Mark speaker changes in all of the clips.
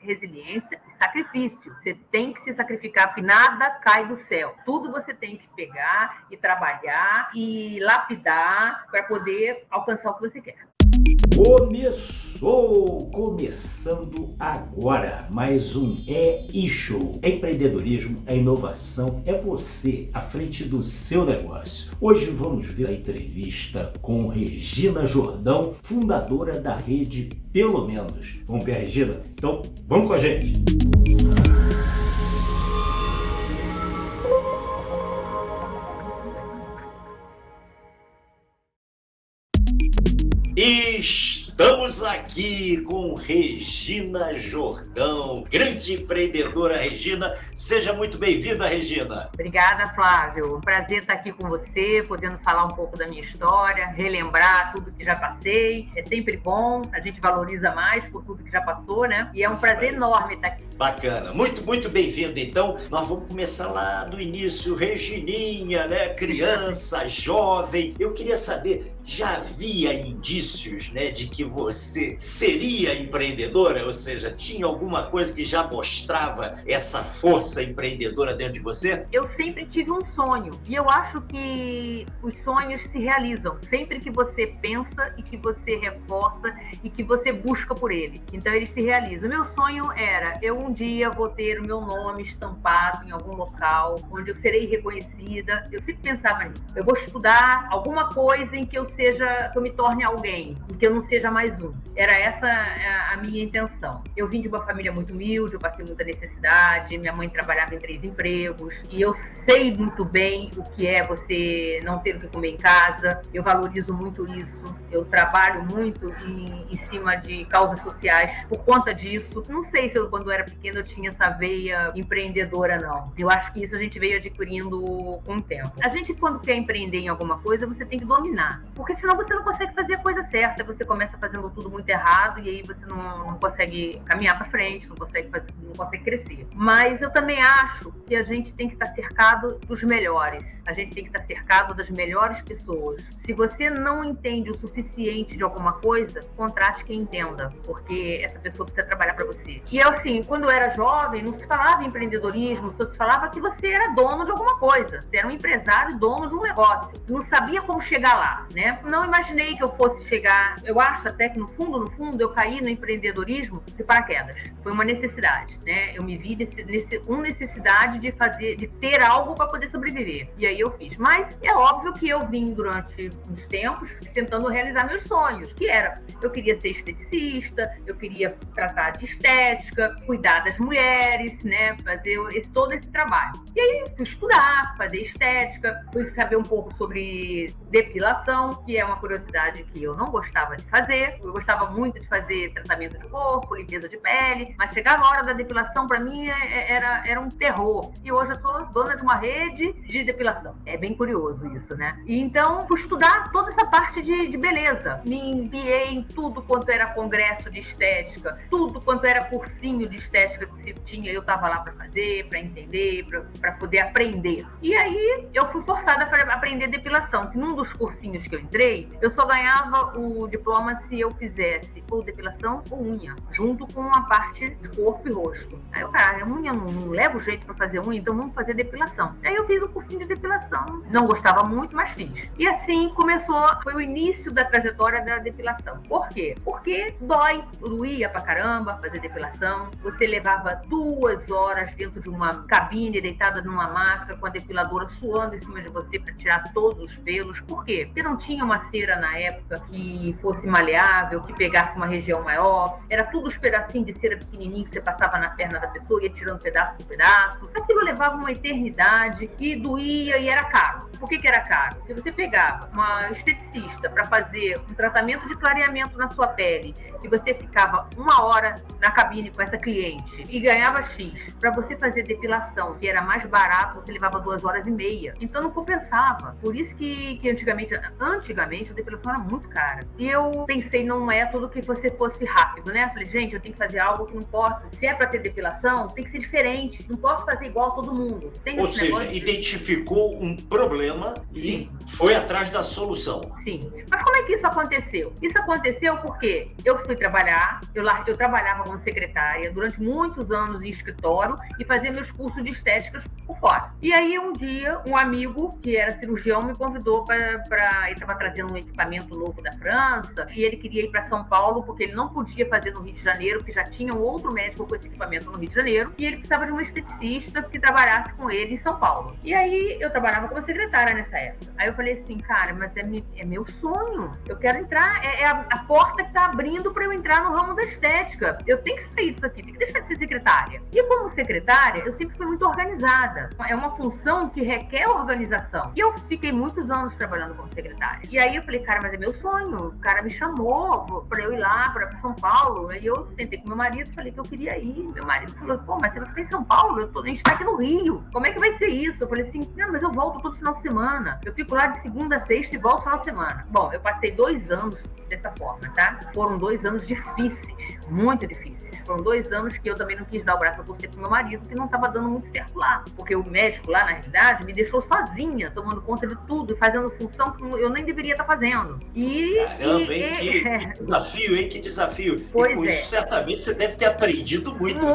Speaker 1: resiliência e sacrifício. Você tem que se sacrificar, porque nada cai do céu. Tudo você tem que pegar e trabalhar e lapidar para poder alcançar o que você quer.
Speaker 2: Começando agora mais um E-Show. Empreendedorismo, é inovação, é você à frente do seu negócio. Hoje vamos ver a entrevista com Regina Jordão, fundadora da rede Pelo Menos. Vamos ver a Regina? Então, vamos com a gente! Estamos aqui com Regina Jordão, grande empreendedora. Regina, seja muito bem-vinda, Regina.
Speaker 1: Obrigada, Flávio. Um prazer estar aqui com você, podendo falar um pouco da minha história, relembrar tudo que já passei. É sempre bom, a gente valoriza mais por tudo que já passou, né? E é um prazer enorme estar aqui.
Speaker 2: Bacana, muito bem-vinda. Então, nós vamos começar lá do início. Regininha, né? Criança, jovem. Eu queria saber, já havia indícios, né, de que você seria empreendedora? Ou seja, tinha alguma coisa que já mostrava essa força empreendedora dentro de você?
Speaker 1: Eu sempre tive um sonho e eu acho que os sonhos se realizam sempre que você pensa e que você reforça e que você busca por ele. Então eles se realizam. O meu sonho era, eu um dia vou ter o meu nome estampado em algum local onde eu serei reconhecida. Eu sempre pensava nisso. Eu vou estudar alguma coisa em que eu me torne alguém e que eu não seja mais um. Era essa a minha intenção. Eu vim de uma família muito humilde, eu passei muita necessidade, minha mãe trabalhava em 3 empregos e eu sei muito bem o que é você não ter o que comer em casa. Eu valorizo muito isso. Eu trabalho muito em cima de causas sociais por conta disso. Não sei se quando eu era pequena eu tinha essa veia empreendedora, não. Eu acho que isso a gente veio adquirindo com o tempo. A gente, quando quer empreender em alguma coisa, você tem que dominar. Porque senão você não consegue fazer a coisa certa. Você começa fazendo tudo muito errado e aí você não consegue caminhar para frente, não consegue crescer. Mas eu também acho que a gente tem que estar cercado dos melhores. A gente tem que estar cercado das melhores pessoas. Se você não entende o suficiente de alguma coisa, contrate quem entenda, porque essa pessoa precisa trabalhar para você. E eu, assim, quando eu era jovem, não se falava em empreendedorismo, só se falava que você era dono de alguma coisa. Você era um empresário, dono de um negócio. Você não sabia como chegar lá, né? Não imaginei que eu fosse chegar. Eu acho até que no fundo, eu caí no empreendedorismo de paraquedas. Foi uma necessidade, né? Eu me vi uma necessidade de ter algo para poder sobreviver. E aí eu fiz. Mas é óbvio que eu vim durante uns tempos tentando realizar meus sonhos, que era, eu queria ser esteticista, eu queria tratar de estética, cuidar das mulheres, né? Fazer todo esse trabalho. E aí fui estudar, fazer estética, fui saber um pouco sobre depilação, que é uma curiosidade que eu não gostava de fazer. Eu gostava muito de fazer tratamento de corpo, limpeza de pele, mas chegava a hora da depilação, para mim era um terror. E hoje eu sou dona de uma rede de depilação. É bem curioso isso, né? E então fui estudar toda essa parte de beleza. Me enviei em tudo quanto era congresso de estética, tudo quanto era cursinho de estética que se tinha, eu estava lá para fazer, para entender, para poder aprender. E aí eu fui forçada para aprender depilação, que num dos cursinhos que eu entrei, eu só ganhava o diploma se eu fizesse ou depilação ou unha, junto com a parte de corpo e rosto. Aí eu, cara, a unha não leva o jeito para fazer unha, então vamos fazer depilação. Aí eu fiz o cursinho de depilação. Não gostava muito, mas fiz. E assim foi o início da trajetória da depilação. Por quê? Porque doía pra caramba fazer depilação. Você levava 2 horas dentro de uma cabine, deitada numa maca, com a depiladora suando em cima de você para tirar todos os pelos. Por quê? Porque não tinha uma cera na época que fosse maleável, que pegasse uma região maior. Era tudo os pedacinhos de cera pequenininho que você passava na perna da pessoa e ia tirando pedaço por pedaço. Aquilo levava uma eternidade e doía e era caro. Por que era caro? Porque você pegava uma esteticista para fazer um tratamento de clareamento na sua pele e você ficava 1 hora na cabine com essa cliente e ganhava X. Para você fazer depilação, que era mais barato, você levava 2 horas e meia. Então não compensava. Por isso que antigamente a depilação era muito cara. E eu pensei num método que você fosse rápido, né? Falei, gente, eu tenho que fazer algo que não possa. Se é para ter depilação, tem que ser diferente. Não posso fazer igual a todo mundo.
Speaker 2: Ou seja, identificou um problema e foi atrás da solução.
Speaker 1: Sim. Mas como é que isso aconteceu? Isso aconteceu porque eu fui trabalhar, eu trabalhava como secretária durante muitos anos em escritório e fazia meus cursos de estéticas por fora. E aí, um dia, um amigo, que era cirurgião, me convidou para... Ele estava trazendo um equipamento novo da França e ele queria ir para São Paulo porque ele não podia fazer no Rio de Janeiro, porque já tinha um outro médico com esse equipamento no Rio de Janeiro e ele precisava de uma esteticista que trabalhasse com ele em São Paulo. E aí, eu trabalhava como secretária nessa época. Aí eu falei assim, cara, mas é meu sonho. Eu quero entrar, a porta que está abrindo para eu entrar no ramo da estética. Eu tenho que sair disso aqui, tenho que deixar de ser secretária. E como secretária, eu sempre fui muito organizada. É uma função que requer organização. E eu fiquei muitos anos trabalhando como secretária. E aí eu falei, cara, mas é meu sonho. O cara me chamou para eu ir lá para São Paulo. Aí eu sentei com meu marido e falei que eu queria ir. Meu marido falou, pô, mas você vai ficar em São Paulo? A gente está aqui no Rio. Como é que vai ser isso? Eu falei assim, não, mas eu volto todo final de semana. Eu fico lá de segunda a sexta e volto final de semana. Bom, eu passei 2 anos dessa forma, tá? Foram 2 anos difíceis, muito difíceis. Foram 2 anos que eu também não quis dar o braço a torcer pro meu marido, que não estava dando muito certo lá. Porque o médico lá, na realidade, me deixou sozinha, tomando conta de tudo e fazendo função que eu nem deveria estar fazendo.
Speaker 2: Caramba, hein? Que desafio, hein? Que desafio.
Speaker 1: Pois
Speaker 2: e com isso, certamente, você deve ter aprendido muito,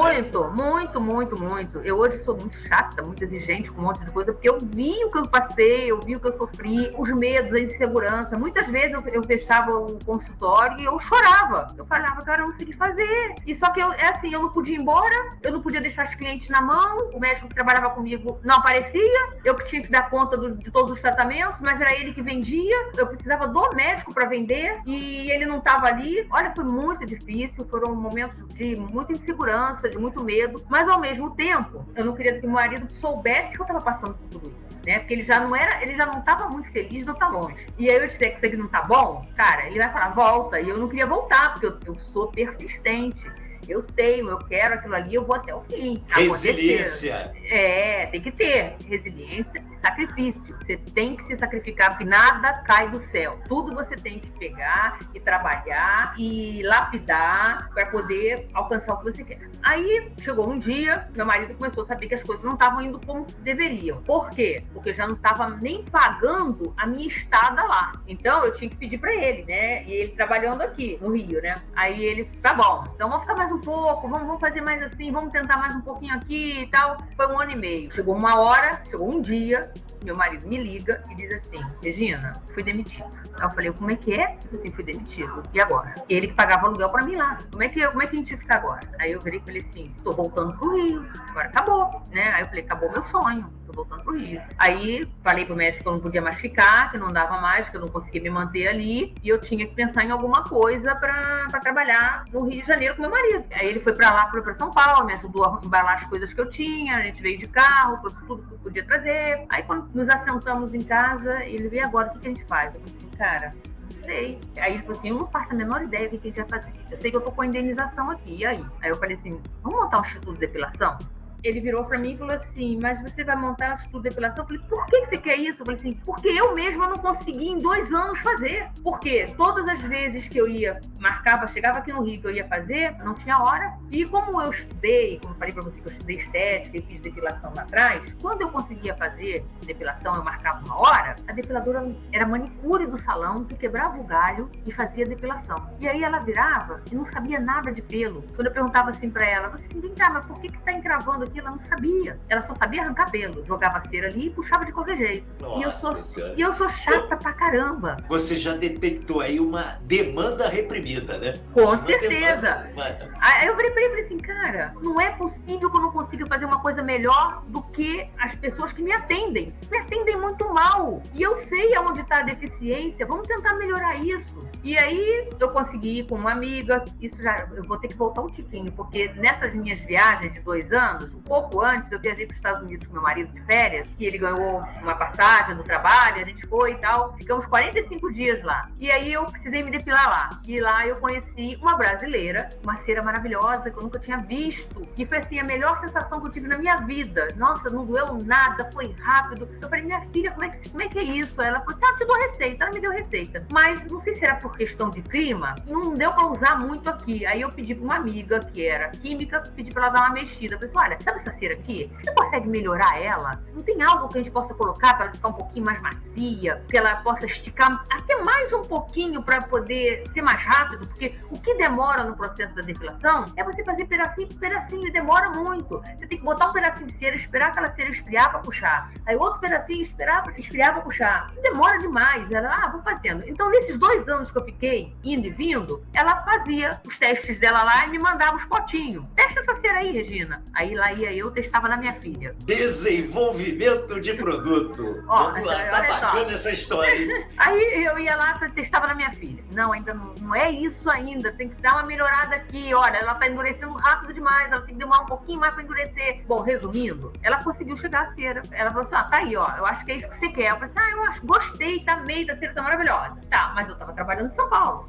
Speaker 1: muito. Eu hoje sou muito chata, muito exigente com um monte de coisa, porque eu vi o que eu passei, eu vi o que eu sofri, os medos, a insegurança. Muitas vezes eu fechava o consultório e eu chorava. Eu falava, cara, eu não sei o que fazer. E só que eu não podia ir embora, eu não podia deixar os clientes na mão, o médico que trabalhava comigo não aparecia, eu que tinha que dar conta de todos os tratamentos, mas era ele que vendia, eu precisava do médico para vender e ele não estava ali. Olha, foi muito difícil, foram momentos de muita insegurança, de muito medo, mas ao mesmo tempo, eu não queria que meu marido soubesse que eu estava passando por tudo isso, né? Porque ele já não estava muito feliz de eu estar longe. E aí eu disse que isso aqui não tá bom, cara, ele vai falar, volta, e eu não queria voltar, porque eu sou persistente. Eu quero aquilo ali, eu vou até o fim.
Speaker 2: Resiliência.
Speaker 1: Tem que ter resiliência e sacrifício. Você tem que se sacrificar, porque nada cai do céu. Tudo você tem que pegar e trabalhar e lapidar para poder alcançar o que você quer. Aí, chegou um dia, meu marido começou a saber que as coisas não estavam indo como deveriam. Por quê? Porque eu já não estava nem pagando a minha estada lá. Então, eu tinha que pedir para ele, né? E ele trabalhando aqui, no Rio, né? Aí ele, tá bom, então vamos ficar mais um pouco, vamos fazer mais assim, vamos tentar mais um pouquinho aqui e tal. Foi 1 ano e meio. Chegou um dia, meu marido me liga e diz assim, Regina, fui demitido. Aí eu falei, como é que é? Eu assim, fui demitido. E agora? Ele que pagava aluguel pra mim lá. Como é que a gente fica agora? Aí eu virei e falei assim, tô voltando pro Rio. Agora acabou, né? Aí eu falei, acabou meu sonho. Tô voltando pro Rio. Aí falei pro médico que eu não podia mais ficar, que não dava mais, que eu não conseguia me manter ali. E eu tinha que pensar em alguma coisa pra trabalhar no Rio de Janeiro com meu marido. Aí ele foi pra lá, pra São Paulo, me ajudou a embalar as coisas que eu tinha. A gente veio de carro, trouxe tudo que eu podia trazer. Aí quando nos assentamos em casa, ele veio agora, o que a gente faz? Eu falei assim, cara, não sei. Aí ele falou assim, eu não faço a menor ideia do que a gente vai fazer. Eu sei que eu tô com a indenização aqui, e aí? Aí eu falei assim, vamos montar um instituto de depilação? Ele virou pra mim e falou assim, mas você vai montar um instituto de depilação? Eu falei, por que você quer isso? Eu falei assim, porque eu mesma não consegui em 2 anos fazer. Porque todas as vezes que eu chegava aqui no Rio que eu ia fazer, não tinha hora. E como eu estudei, como eu falei pra você que eu estudei estética e fiz depilação lá atrás, quando eu conseguia fazer depilação, eu marcava uma hora, a depiladora era manicure do salão, que quebrava o galho e fazia depilação. E aí ela virava e não sabia nada de pelo. Quando eu perguntava assim pra ela, assim, vem cá, mas por que tá encravando aqui? Ela não sabia. Ela só sabia arrancar pelo. Jogava cera ali e puxava de qualquer jeito.
Speaker 2: Nossa,
Speaker 1: e eu sou chata pra caramba.
Speaker 2: Você já detectou aí uma demanda reprimida, né?
Speaker 1: Com certeza. Aí eu virei pra ele e falei assim, cara, não é possível que eu não consiga fazer uma coisa melhor do que as pessoas que me atendem. Me atendem muito mal. E eu sei aonde tá a deficiência. Vamos tentar melhorar isso. E aí eu consegui ir com uma amiga. Eu vou ter que voltar um tiquinho, porque nessas minhas viagens de 2 anos, um pouco antes, eu viajei para os Estados Unidos com meu marido de férias, que ele ganhou uma passagem do trabalho, a gente foi e tal. Ficamos 45 dias lá. E aí eu precisei me depilar lá. E lá eu conheci uma brasileira, uma cera maravilhosa que eu nunca tinha visto. E foi assim, a melhor sensação que eu tive na minha vida. Nossa, não doeu nada, foi rápido. Eu falei, minha filha, como é que é isso? Aí ela falou assim, te dou receita. Ela me deu receita. Mas não sei se era por questão de clima, não deu para usar muito aqui. Aí eu pedi para uma amiga, que era química, pedi para ela dar uma mexida. Eu falei assim, olha, sabe essa cera aqui? Você consegue melhorar ela? Não tem algo que a gente possa colocar para ela ficar um pouquinho mais macia, que ela possa esticar até mais um pouquinho para poder ser mais rápido? Porque o que demora no processo da depilação é você fazer pedacinho por pedacinho, e demora muito. Você tem que botar um pedacinho de cera, esperar aquela cera esfriar para puxar. Aí outro pedacinho, esfriar para puxar. Demora demais. Ela, vou fazendo. Então, nesses 2 anos que eu fiquei indo e vindo, ela fazia os testes dela lá e me mandava os potinhos. Testa essa cera aí, Regina. Aí lá ia eu, testava na minha filha.
Speaker 2: Desenvolvimento de produto. Vamos lá, tá bacana essa história.
Speaker 1: Aí eu ia lá, testava na minha filha. Não, ainda não é isso ainda. Tem que dar uma melhorada aqui. Olha, ela tá endurecendo rápido demais. Ela tem que demorar um pouquinho mais para endurecer. Bom, resumindo, ela conseguiu chegar à cera. Ela falou assim, tá aí, ó. Eu acho que é isso que você quer. Eu falei assim, eu acho, gostei, tá meio, a cera tá maravilhosa. Tá, mas eu tava trabalhando em São Paulo.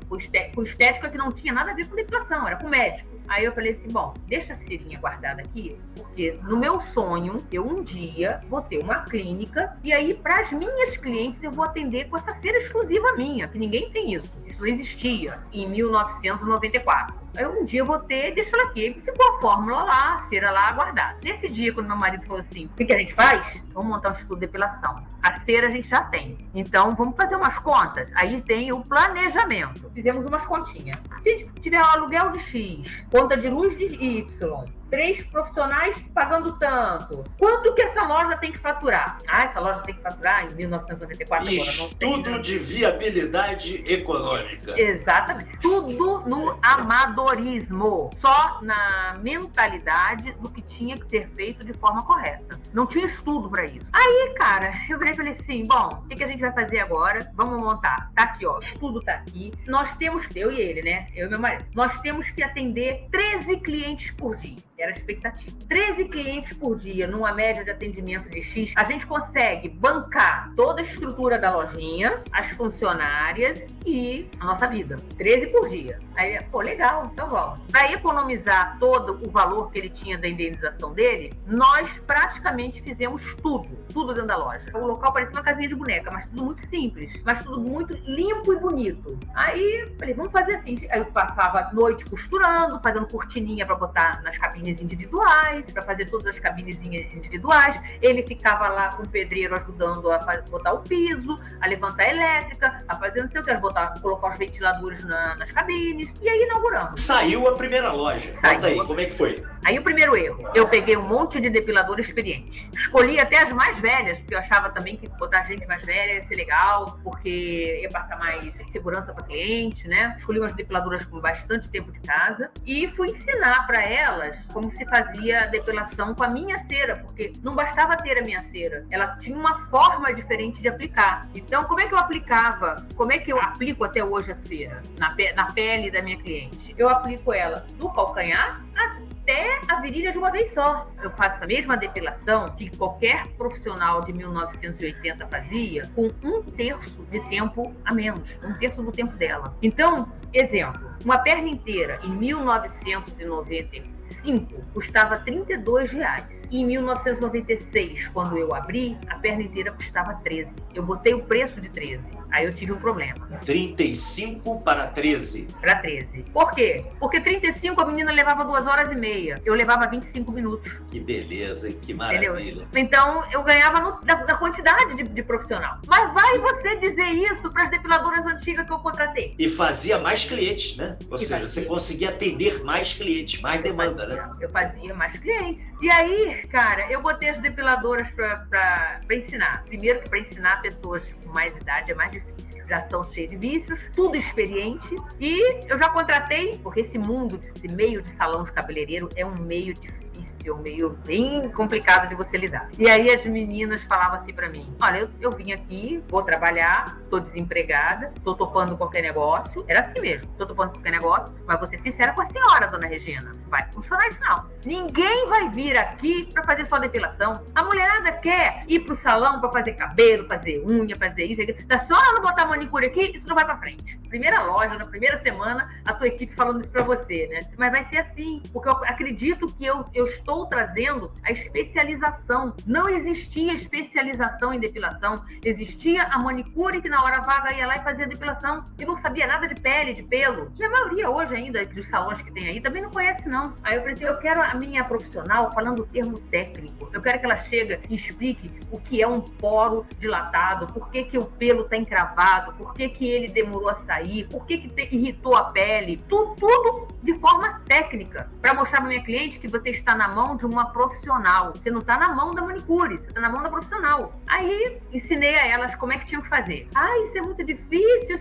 Speaker 1: Com estética que não tinha nada a ver com depilação, era com médico. Aí eu falei assim, bom, deixa a cerinha guardada aqui, porque no meu sonho, eu um dia vou ter uma clínica e aí para as minhas clientes eu vou atender com essa cera exclusiva minha, que ninguém tem isso. Isso não existia em 1994. Aí um dia eu vou ter, deixa ela aqui. Ficou a fórmula lá, a cera lá guardada. Nesse dia, quando meu marido falou assim, o que a gente faz? Vamos montar um estudo de depilação. A cera a gente já tem. Então, vamos fazer umas contas. Aí tem o planejamento. Fizemos umas continhas. Se tiver um aluguel de X, conta de luz de Y, 3 profissionais pagando tanto. Quanto que essa loja tem que faturar? Essa loja tem que faturar em 1994.
Speaker 2: Estudo de viabilidade econômica.
Speaker 1: Exatamente. Tudo no amadorismo. Só na mentalidade do que tinha que ser feito de forma correta. Não tinha estudo para isso. Aí, cara, eu falei assim, bom, o que a gente vai fazer agora? Vamos montar. Tá aqui, ó. O estudo tá aqui. Nós temos, eu e ele, né? Eu e meu marido. Nós temos que atender 13 clientes por dia. Era a expectativa. 13 clientes por dia, numa média de atendimento de X, a gente consegue bancar toda a estrutura da lojinha, as funcionárias e a nossa vida. 13 por dia. Aí, legal, então vamos. Para economizar todo o valor que ele tinha da indenização dele, nós praticamente fizemos tudo dentro da loja. O local parecia uma casinha de boneca, mas tudo muito simples, mas tudo muito limpo e bonito. Aí, falei, vamos fazer assim. Aí eu passava a noite costurando, fazendo cortininha para botar nas cabines individuais, para fazer todas as cabines individuais. Ele ficava lá com o pedreiro ajudando a botar o piso, a levantar a elétrica, a fazer não sei o que, colocar os ventiladores nas cabines. E aí inauguramos.
Speaker 2: Saiu a primeira loja. Conta aí, como é que foi?
Speaker 1: Aí o primeiro erro, eu peguei um monte de depilador experiente. Escolhi até as mais velhas, porque eu achava também que botar gente mais velha ia ser legal, porque ia passar mais segurança para cliente, né? Escolhi umas depiladoras com bastante tempo de casa e fui ensinar para elas como se fazia a depilação com a minha cera, porque não bastava ter a minha cera, ela tinha uma forma diferente de aplicar. Então, como é que eu aplicava? Como é que eu aplico até hoje a cera na pele da minha cliente? Eu aplico ela do calcanhar até a virilha de uma vez só. Eu faço a mesma depilação que qualquer profissional de 1980 fazia, com 1/3 de tempo a menos, 1/3 do tempo dela. Então, exemplo, uma perna inteira em 1995 custava R$32. Em 1996, quando eu abri, a perna inteira custava 13. Eu botei o preço de 13. Aí eu tive um problema.
Speaker 2: 35 para 13.
Speaker 1: Para 13. Por quê? Porque 35 a menina levava 2h30. Eu levava 25 minutos.
Speaker 2: Que beleza, que maravilha.
Speaker 1: Entendeu? Então, eu ganhava da quantidade de profissional. Mas vai você dizer isso para as depiladoras antigas que eu contratei.
Speaker 2: E fazia mais clientes, né? Ou seja, você conseguia atender mais clientes, mais demanda, né?
Speaker 1: Eu fazia mais clientes. E aí, cara, eu botei as depiladoras para ensinar. Primeiro que para ensinar pessoas com mais idade é mais difícil. Já são cheios de vícios, tudo experiente. E eu já contratei, porque esse meio de salão de cabeleireiro é um meio difícil, um meio bem complicado de você lidar. E aí as meninas falavam assim pra mim, olha, eu vim aqui, vou trabalhar, tô desempregada, tô topando qualquer negócio. Era assim mesmo, tô topando qualquer negócio, mas vou ser sincera com a senhora, dona Regina. Vai funcionar isso não. Ninguém vai vir aqui pra fazer só depilação. A mulherada quer ir pro salão pra fazer cabelo, fazer unha, fazer isso, aquilo. Se a senhora não botar manicure aqui, isso não vai pra frente. Primeira loja, na primeira semana, a tua equipe falando isso pra você, né? Mas vai ser assim, porque eu acredito que eu eu estou trazendo a especialização. Não existia especialização em depilação. Existia a manicure que na hora vaga ia lá e fazia depilação e não sabia nada de pele, de pelo. E a maioria hoje ainda dos salões que tem aí também não conhece, não. Aí eu pensei, eu quero a minha profissional falando o termo técnico. Eu quero que ela chegue e explique o que é um poro dilatado, por que o pelo está encravado, por que ele demorou a sair, por que irritou a pele. Tudo de forma técnica, para mostrar para minha cliente que você está na mão de uma profissional. Você não está na mão da manicure, você está na mão da profissional. Aí ensinei a elas como é que tinham que fazer. Isso é muito difícil,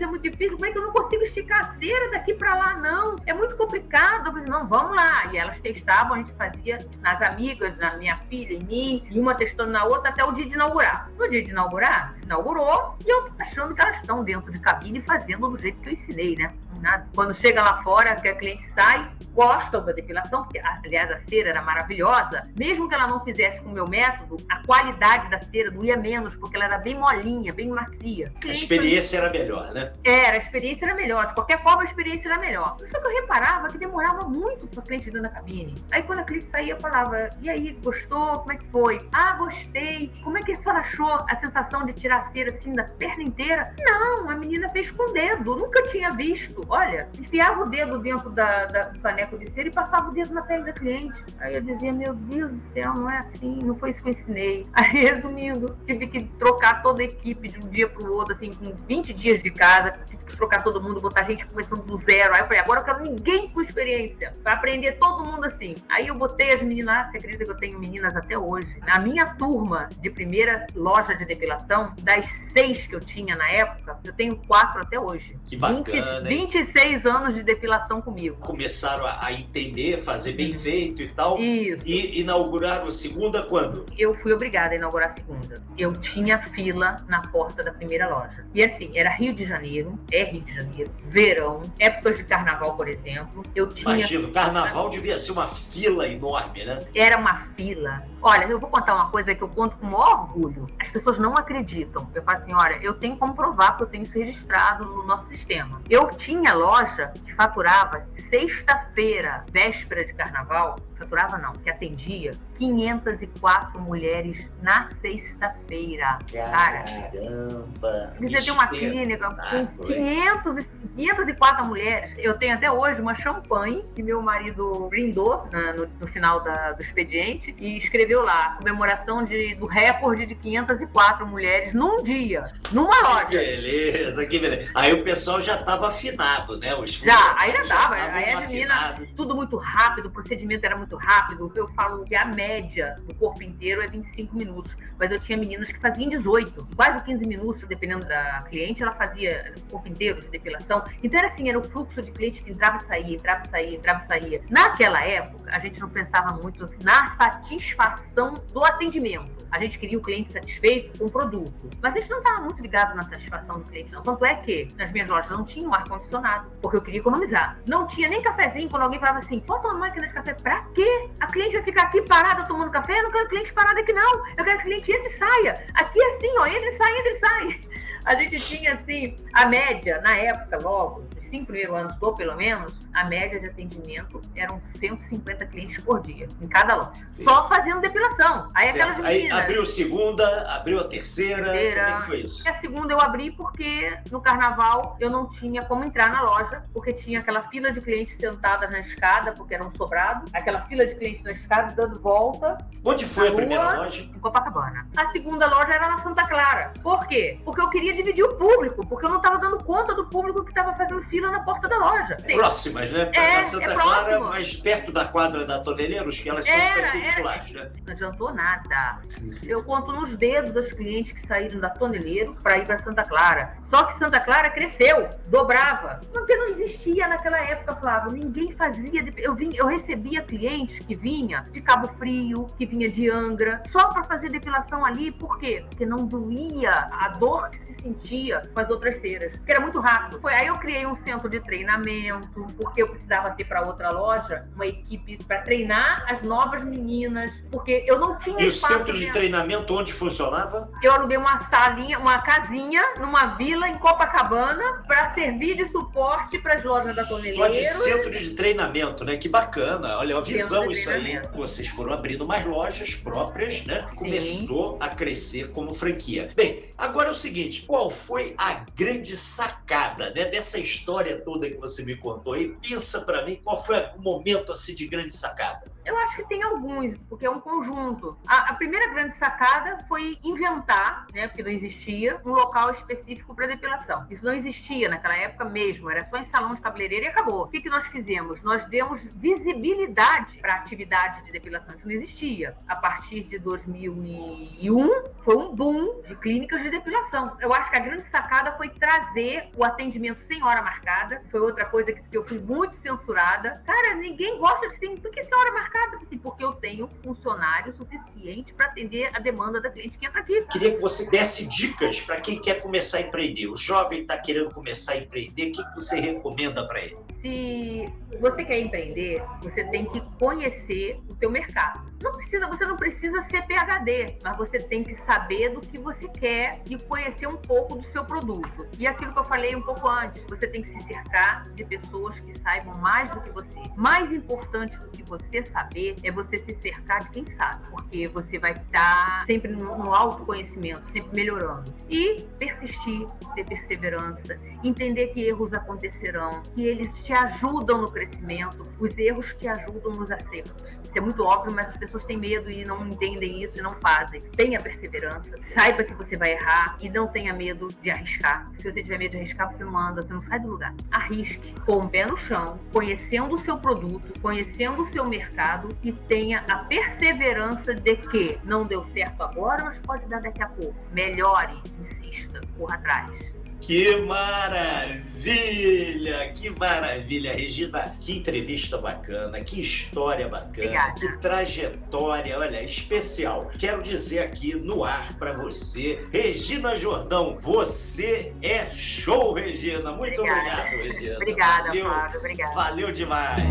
Speaker 1: como é que eu não consigo esticar a cera daqui para lá, não? É muito complicado. Eu falei, não, vamos lá. E elas testavam, a gente fazia nas amigas, na minha filha, em mim, e uma testando na outra até o dia de inaugurar. No dia de inaugurar, inaugurou, e eu achando que elas estão dentro de cabine fazendo do jeito que eu ensinei, né? Quando chega lá fora, que a cliente sai, gostam da depilação, porque, aliás, a cera era maravilhosa. Mesmo que ela não fizesse com o meu método, a qualidade da cera doía menos, porque ela era bem molinha, bem macia.
Speaker 2: A experiência era melhor, né?
Speaker 1: A experiência era melhor. De qualquer forma, a experiência era melhor. Só que eu reparava que demorava muito para a cliente dentro da cabine. Aí, quando a cliente saía, eu falava, e aí, gostou? Como é que foi? Gostei. Como é que a senhora achou a sensação de tirar a cera assim da perna inteira? Não, a menina fez com o dedo. Nunca tinha visto. Olha, enfiava o dedo dentro do caneco de cera e passava o dedo na pele da cliente. Aí eu dizia, meu Deus do céu, não é assim, não foi isso que eu ensinei. Aí, resumindo, tive que trocar toda a equipe de um dia pro outro, assim, com 20 dias de casa, tive que trocar todo mundo, botar gente começando do zero. Aí eu falei, agora eu quero ninguém com experiência, pra aprender todo mundo assim. Aí eu botei as meninas, você acredita que eu tenho meninas até hoje? Na minha turma de primeira loja de depilação, das 6 que eu tinha na época, eu tenho 4 até hoje.
Speaker 2: Que bacana,
Speaker 1: 26 anos de depilação comigo.
Speaker 2: Começaram a entender, fazer bem feito e tal.
Speaker 1: Isso.
Speaker 2: E inauguraram a segunda quando?
Speaker 1: Eu fui obrigada a inaugurar a segunda. Eu tinha fila na porta da primeira loja. E assim, era Rio de Janeiro, verão, épocas de carnaval, por exemplo. Eu tinha...
Speaker 2: Imagina, o carnaval devia ser uma fila enorme, né?
Speaker 1: Era uma fila. Olha, eu vou contar uma coisa que eu conto com o maior orgulho. As pessoas não acreditam. Eu falo assim, olha, eu tenho como provar que eu tenho isso registrado no nosso sistema. Eu tinha loja que faturava sexta-feira, véspera de carnaval, que atendia 504 mulheres na sexta-feira.
Speaker 2: Caramba!
Speaker 1: Você tem uma clínica com 504 mulheres. Eu tenho até hoje uma champanhe que meu marido brindou no final do expediente e escreveu lá, comemoração do recorde de 504 mulheres num dia, numa loja.
Speaker 2: Que beleza. Aí o pessoal já estava afinado, né?
Speaker 1: Aí já estava. Aí a menina, tudo muito rápido, o procedimento era muito rápido. Eu falo que a média do corpo inteiro é 25 minutos, mas eu tinha meninas que faziam 18, quase 15 minutos, dependendo da cliente, ela fazia o corpo inteiro de depilação. Então era assim, era o fluxo de cliente que entrava e saía. Naquela época, a gente não pensava muito na satisfação do atendimento. A gente queria o cliente satisfeito com o produto. Mas a gente não estava muito ligado na satisfação do cliente, não. Tanto é que nas minhas lojas não tinha um ar-condicionado, porque eu queria economizar. Não tinha nem cafezinho, quando alguém falava assim, bota uma máquina de café, pra quê? A cliente vai ficar aqui parada tomando café? Eu não quero cliente parado aqui, não. Eu quero que o cliente entre e saia. Aqui é assim, ó, entre e sai. A gente tinha, assim, a média, na época, logo, nos 5 primeiros anos, pelo menos, a média de atendimento eram 150 clientes por dia, em cada loja. Só fazendo depilação. Aí aquelas meninas...
Speaker 2: Aí abriu a segunda, abriu a terceira. Como é que foi isso?
Speaker 1: E a segunda eu abri porque no carnaval eu não tinha como entrar na loja, porque tinha aquela fila de clientes sentadas na escada, porque era um sobrado, aquela fila de clientes na escada dando volta.
Speaker 2: Onde foi a primeira loja?
Speaker 1: Em Copacabana. A segunda loja era na Santa Clara. Por quê? Porque eu queria dividir o público, porque eu não estava dando conta do público que estava fazendo fila na porta da loja.
Speaker 2: Próximas, né? Na Santa Clara, mas perto da quadra da Toneleiros, que elas são perpendiculares, né?
Speaker 1: Não adiantou nada. Eu conto nos dedos os clientes que saíram da Toneleiro para ir para Santa Clara. Só que Santa Clara cresceu, dobrava. Porque não existia naquela época, Flávio. Ninguém fazia. Eu recebia clientes que vinha de Cabo Frio, que vinha de Angra, só para fazer depilação ali. Por quê? Porque não doía a dor que se sentia com as outras ceras. Porque era muito rápido. Aí eu criei um centro de treinamento, porque porque eu precisava ter para outra loja uma equipe para treinar as novas meninas, porque eu não tinha espaço.
Speaker 2: E o centro de treinamento onde funcionava?
Speaker 1: Eu aluguei uma salinha, uma casinha numa vila em Copacabana para servir de suporte para as lojas da Toneleiro.
Speaker 2: Só de centro de treinamento, né? Que bacana. Olha, a visão isso aí. Vocês foram abrindo mais lojas próprias, né? Começou a crescer como franquia. Bem, agora é o seguinte, qual foi a grande sacada, né, dessa história toda que você me contou aí? Pensa para mim, qual foi o momento assim de grande sacada?
Speaker 1: Eu acho que tem alguns, porque é um conjunto. A primeira grande sacada foi inventar, né, porque não existia, um local específico para depilação. Isso não existia naquela época mesmo, era só em salão de cabeleireiro e acabou. O que nós fizemos? Nós demos visibilidade para a atividade de depilação. Isso não existia. A partir de 2001, foi um boom de clínicas de depilação. Eu acho que a grande sacada foi trazer o atendimento sem hora marcada. Foi outra coisa que eu fui muito censurada. Cara, ninguém gosta de por que sem hora marcada? Assim, porque eu tenho funcionário suficiente para atender a demanda da cliente que entra aqui.
Speaker 2: Queria que você desse dicas para quem quer começar a empreender. O jovem está querendo começar a empreender, o que você recomenda para ele?
Speaker 1: Se você quer empreender, você tem que conhecer o teu mercado. Você não precisa ser PhD, mas você tem que saber do que você quer e conhecer um pouco do seu produto. E aquilo que eu falei um pouco antes, você tem que se cercar de pessoas que saibam mais do que você. Mais importante do que você saber é você se cercar de quem sabe, porque você vai estar sempre no autoconhecimento, sempre melhorando. E persistir, ter perseverança, entender que erros acontecerão, que eles te ajudam no crescimento, os erros te ajudam nos acertos. Isso é muito óbvio, mas as pessoas têm medo e não entendem isso e não fazem. Tenha perseverança, saiba que você vai errar e não tenha medo de arriscar. Se você tiver medo de arriscar, você não anda, você não sai do lugar. Arrisque, com o pé no chão, conhecendo o seu produto, conhecendo o seu mercado e tenha a perseverança de que não deu certo agora, mas pode dar daqui a pouco. Melhore, insista, corra atrás.
Speaker 2: Que maravilha! Que maravilha, Regina! Que entrevista bacana, que história bacana,
Speaker 1: Obrigada.
Speaker 2: Que trajetória, olha, especial. Quero dizer aqui no ar para você, Regina Jordão, você é show, Regina! Muito obrigado, Regina!
Speaker 1: Obrigada,
Speaker 2: valeu,
Speaker 1: Fábio, obrigada.
Speaker 2: Valeu demais!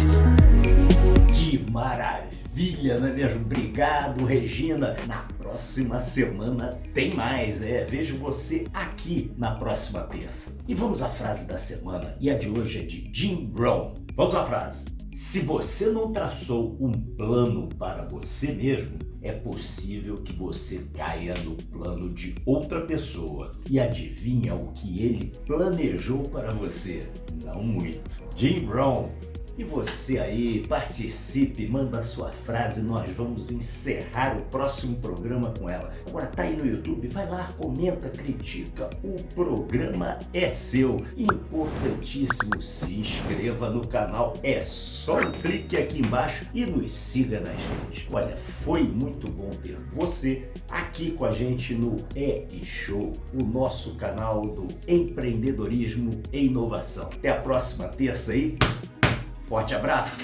Speaker 2: Que maravilha, não é mesmo? Obrigado, Regina! Na próxima semana tem mais, vejo você aqui na próxima terça. E vamos à frase da semana, e a de hoje é de Jim Brown. Vamos à frase. Se você não traçou um plano para você mesmo, é possível que você caia no plano de outra pessoa. E adivinha o que ele planejou para você? Não muito. Jim Brown. E você aí, participe, manda a sua frase, nós vamos encerrar o próximo programa com ela. Agora tá aí no YouTube, vai lá, comenta, critica, o programa é seu. Importantíssimo, se inscreva no canal, é só um clique aqui embaixo e nos siga na gente. Olha, foi muito bom ter você aqui com a gente no E-Show, o nosso canal do empreendedorismo e inovação. Até a próxima terça aí. Forte abraço!